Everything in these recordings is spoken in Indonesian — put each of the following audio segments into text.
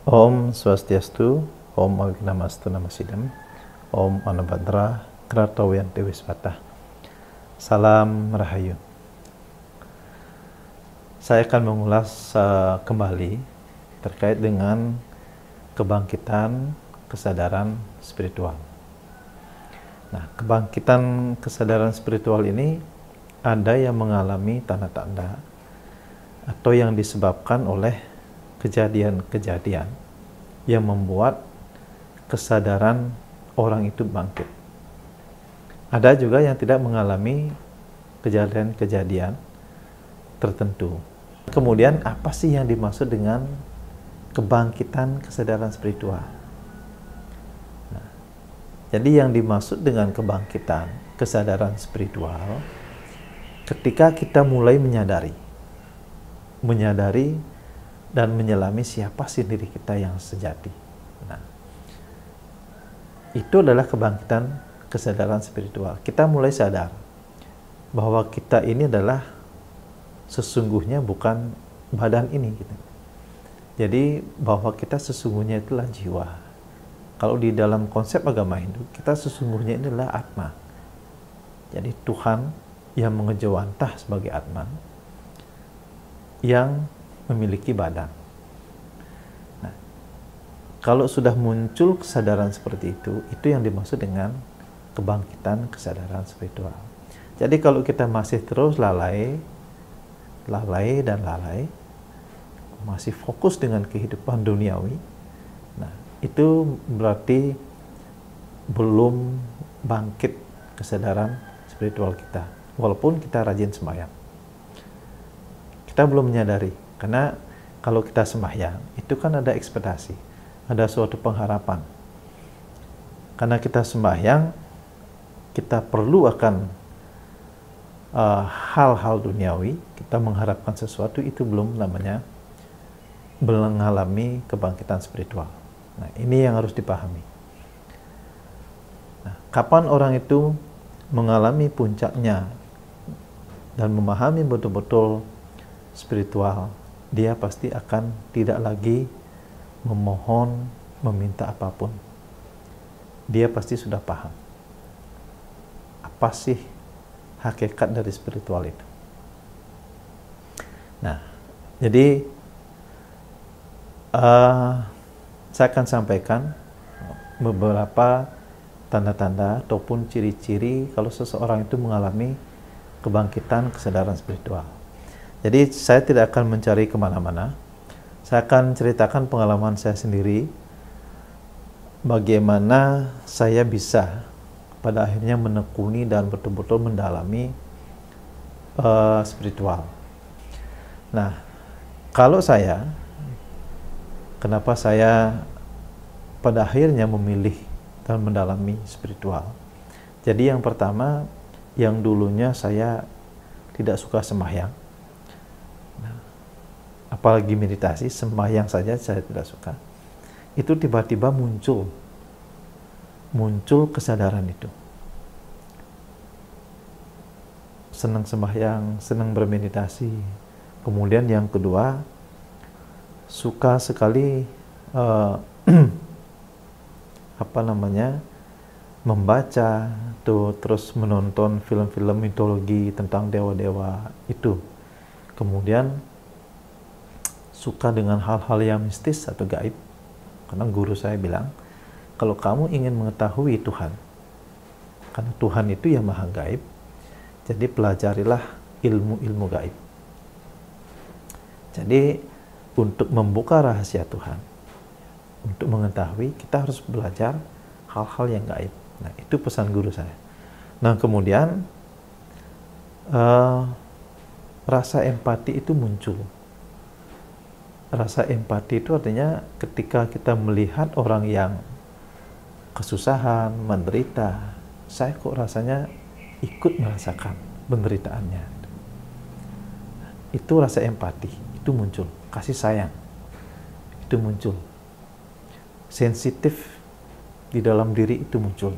Om Swastiastu, Om Agnamastu Namasidam, Om Anubhadra, Kratawiyanti Wiswata. Salam Rahayu. Saya akan mengulas kembali terkait dengan kebangkitan kesadaran spiritual. Nah, kebangkitan kesadaran spiritual ini ada yang mengalami tanda-tanda atau yang disebabkan oleh kejadian-kejadian yang membuat kesadaran orang itu bangkit. Ada juga yang tidak mengalami kejadian-kejadian tertentu. Kemudian apa sih yang dimaksud dengan kebangkitan kesadaran spiritual? Nah, jadi yang dimaksud dengan kebangkitan kesadaran spiritual ketika kita mulai menyadari dan menyelami siapa sih diri kita yang sejati. Nah, itu adalah kebangkitan kesadaran spiritual. Kita mulai sadar bahwa kita ini adalah sesungguhnya bukan badan ini gitu. Jadi bahwa kita sesungguhnya itulah jiwa. Kalau di dalam konsep agama Hindu, kita sesungguhnya inilah Atma. Jadi Tuhan yang mengejawantah sebagai Atma yang memiliki badan. Nah, kalau sudah muncul kesadaran seperti itu yang dimaksud dengan kebangkitan kesadaran spiritual. Jadi kalau kita masih terus lalai, masih fokus dengan kehidupan duniawi, nah itu berarti belum bangkit kesadaran spiritual kita, walaupun kita rajin sembahyang. Kita belum menyadari, karena kalau kita sembahyang itu kan ada ekspektasi, ada suatu pengharapan. Karena kita sembahyang, kita perlu akan hal-hal duniawi, kita mengharapkan sesuatu, itu belum namanya mengalami kebangkitan spiritual. Nah, ini yang harus dipahami. Nah, kapan orang itu mengalami puncaknya dan memahami betul-betul spiritual, dia pasti akan tidak lagi memohon, meminta apapun. Dia pasti sudah paham apa sih hakikat dari spiritual itu. Nah, jadi saya akan sampaikan beberapa tanda-tanda ataupun ciri-ciri kalau seseorang itu mengalami kebangkitan kesadaran spiritual. Jadi saya tidak akan mencari kemana-mana. Saya akan ceritakan pengalaman saya sendiri, bagaimana saya bisa pada akhirnya menekuni dan betul-betul mendalami spiritual. Nah, kalau saya, kenapa saya pada akhirnya memilih dan mendalami spiritual? Jadi yang pertama, yang dulunya saya tidak suka sembahyang, apalagi meditasi, sembahyang saja saya tidak suka. Itu tiba-tiba muncul kesadaran itu. Senang sembahyang, senang bermeditasi. Kemudian yang kedua, suka sekali membaca tuh, terus menonton film-film mitologi tentang dewa-dewa itu. Kemudian suka dengan hal-hal yang mistis atau gaib, karena guru saya bilang, kalau kamu ingin mengetahui Tuhan, karena Tuhan itu yang maha gaib, jadi pelajarilah ilmu-ilmu gaib. Jadi untuk membuka rahasia Tuhan, untuk mengetahui, kita harus belajar hal-hal yang gaib. Nah, itu pesan guru saya. Nah, kemudian rasa empati itu muncul. Rasa empati itu artinya ketika kita melihat orang yang kesusahan, menderita, saya kok rasanya ikut merasakan penderitaannya. Itu rasa empati, itu muncul. Kasih sayang, itu muncul. Sensitif di dalam diri itu muncul.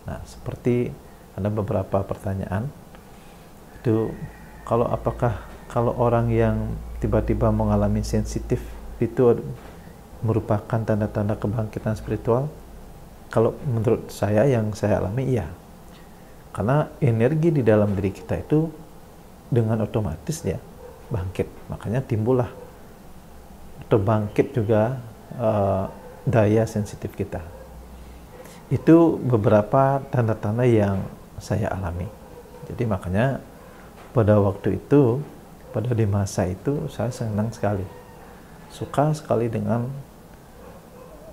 Nah, seperti ada beberapa pertanyaan, itu apakah kalau orang yang tiba-tiba mengalami sensitif itu merupakan tanda-tanda kebangkitan spiritual? Kalau menurut saya yang saya alami, iya. Karena energi di dalam diri kita itu dengan otomatis dia bangkit. Makanya timbullah atau bangkit juga daya sensitif kita. Itu beberapa tanda-tanda yang saya alami. Jadi makanya pada waktu itu, pada di masa itu, saya senang sekali, suka sekali dengan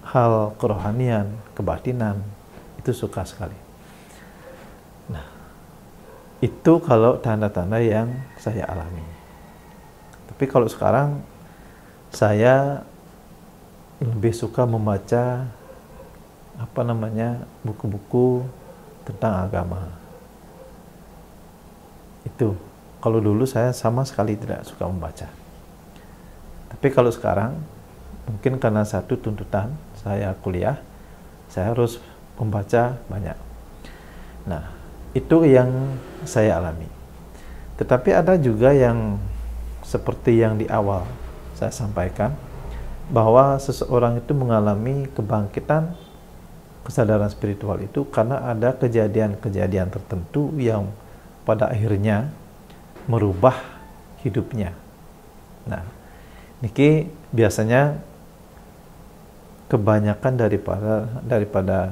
hal kerohanian, kebatinan, itu suka sekali. Nah, itu kalau tanda-tanda yang saya alami. Tapi kalau sekarang, saya lebih suka membaca buku-buku tentang agama. Itu kalau dulu saya sama sekali tidak suka membaca. Tapi kalau sekarang mungkin karena satu tuntutan saya kuliah, saya harus membaca banyak. Nah, itu yang saya alami. Tetapi ada juga yang seperti yang di awal saya sampaikan, bahwa seseorang itu mengalami kebangkitan kesadaran spiritual itu karena ada kejadian-kejadian tertentu yang pada akhirnya merubah hidupnya. Nah, niki biasanya kebanyakan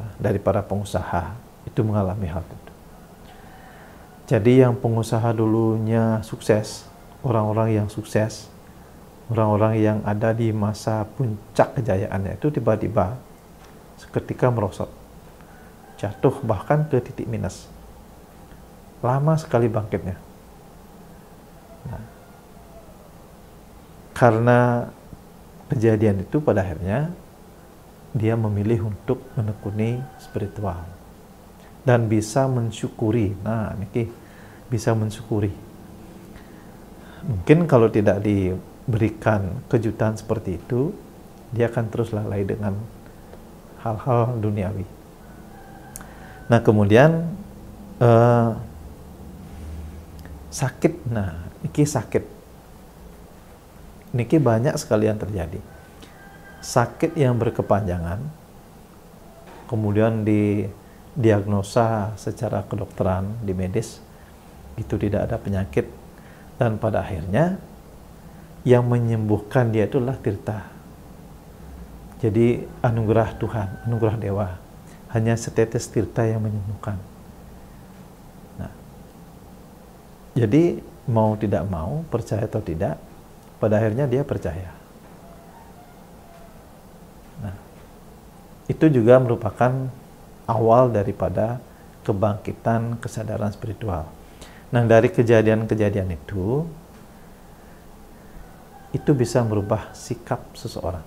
daripada pengusaha itu mengalami hal itu. Jadi yang pengusaha dulunya sukses, orang-orang yang sukses, orang-orang yang ada di masa puncak kejayaannya itu tiba-tiba seketika merosot, jatuh bahkan ke titik minus. Lama sekali bangkitnya. Nah, karena kejadian itu pada akhirnya dia memilih untuk menekuni spiritual dan bisa mensyukuri. Nah, ini bisa mensyukuri. Mungkin kalau tidak diberikan kejutan seperti itu, dia akan terus lalai dengan hal-hal duniawi. Nah, kemudian sakit. Nah, ini sakit. Ini banyak sekali yang terjadi. Sakit yang berkepanjangan, kemudian didiagnosa secara kedokteran, di medis, itu tidak ada penyakit. Dan pada akhirnya, yang menyembuhkan dia itulah tirta. Jadi anugerah Tuhan, anugerah dewa, hanya setetes tirta yang menyembuhkan. Nah, jadi mau tidak mau, percaya atau tidak, pada akhirnya dia percaya. Nah, itu juga merupakan awal daripada kebangkitan kesadaran spiritual. Nah, dari kejadian-kejadian itu bisa merubah sikap seseorang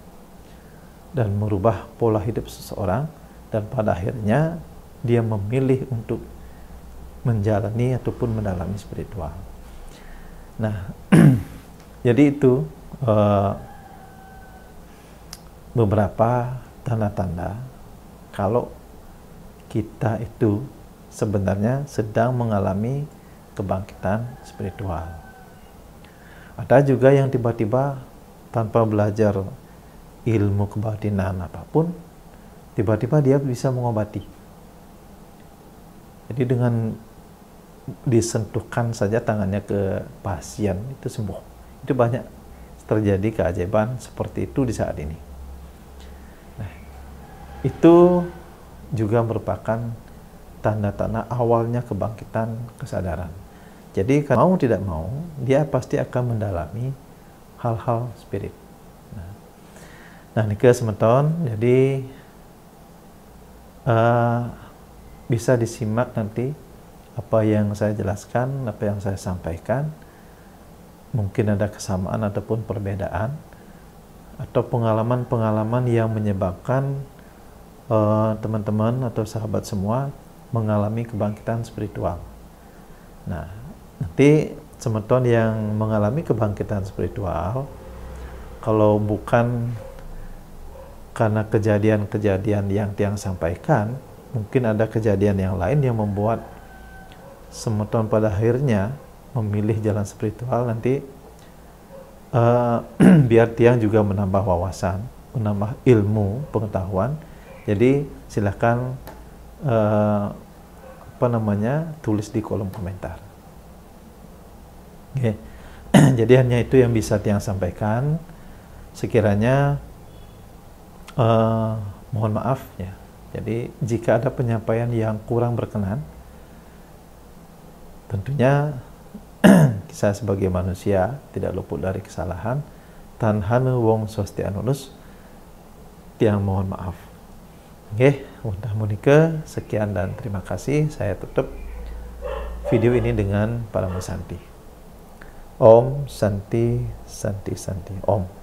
dan merubah pola hidup seseorang, dan pada akhirnya dia memilih untuk menjalani ataupun mendalami spiritual. Nah, jadi itu beberapa tanda-tanda kalau kita itu sebenarnya sedang mengalami kebangkitan spiritual. Ada juga yang tiba-tiba tanpa belajar ilmu kebatinan apapun, tiba-tiba dia bisa mengobati. Jadi dengan disentuhkan saja tangannya ke pasien, itu sembuh. Itu banyak terjadi keajaiban seperti itu di saat ini. Nah, itu juga merupakan tanda-tanda awalnya kebangkitan kesadaran. Jadi mau tidak mau, dia pasti akan mendalami hal-hal spirit. Nah, ini semeton, jadi bisa disimak nanti apa yang saya jelaskan, apa yang saya sampaikan. Mungkin ada kesamaan ataupun perbedaan, atau pengalaman-pengalaman yang menyebabkan teman-teman atau sahabat semua mengalami kebangkitan spiritual. Nah, nanti semeton yang mengalami kebangkitan spiritual, kalau bukan karena kejadian-kejadian yang Tiang sampaikan, mungkin ada kejadian yang lain yang membuat semeton pada akhirnya memilih jalan spiritual. Nanti biar Tiang juga menambah wawasan, menambah ilmu pengetahuan. Jadi silahkan tulis di kolom komentar. Oke. Jadi hanya itu yang bisa Tiang sampaikan. Sekiranya mohon maaf ya. Jadi jika ada penyampaian yang kurang berkenan, tentunya saya sebagai manusia tidak luput dari kesalahan. Tan hanu wong swastianunus, Tiang mohon maaf. Oke, mudah munike, sekian dan terima kasih. Saya tutup video ini dengan Paramasanti. Om Santi Santi Santi Om.